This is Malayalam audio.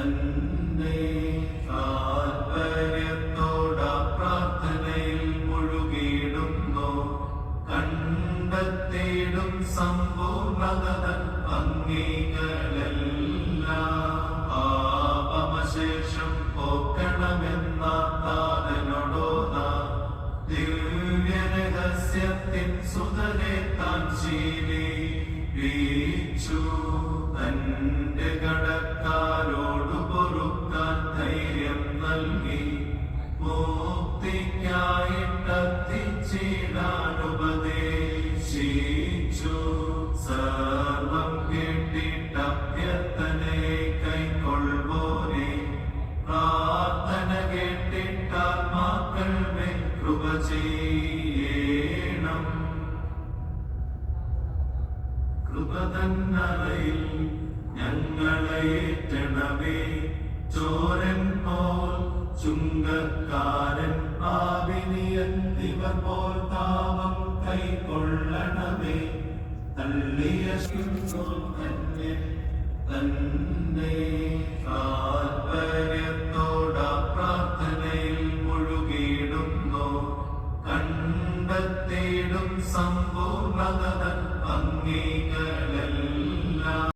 തന്നെ താൽപര്യത്തോട പ്രാർത്ഥനയിൽ മുഴുകിയിടുന്നു. കണ്ടെത്തിയിടും സമ്പൂർണതൻ ഭംഗികളെല്ലാം. പാപമശേഷം പോക്കണമെന്ന താതനോടോന ദിവ്യരഹസ്യത്തിൻ സുതരെ താൻ ശീലിച്ചു. തന്റെ കടക്കാരോടു പൊറുക്കാൻ ധൈര്യം നൽകി. മുക്തിക്കായിട്ടെത്തിച്ചിടാനുപദേശിച്ചു. സർവം കേട്ടിട്ടഭ്യർത്ഥനയെ കൈക്കൊള്ളുവോനെ. പ്രാർത്ഥന കേട്ടിട്ടാത്മാക്കൾ മേൽ കൃപ ചെയ്യണം. കൃപ തന്നറയിൽ ഞങ്ങളെ ഏറ്റണമേ. ചോരൻ പോൽ ചുങ്കക്കാരൻ പാപിനിയെന്നിവർ പോൽ താപം കൈക്കൊള്ളണമേ. തള്ളിയ തന്നെ തന്നെ താൽപര്യത്തോട പ്രാർത്ഥനയിൽ മുഴുകിയിടുന്നു. കണ്ടെത്തിയിടും സമ്പൂർണതൻ ഭംഗികളെല്ലാം.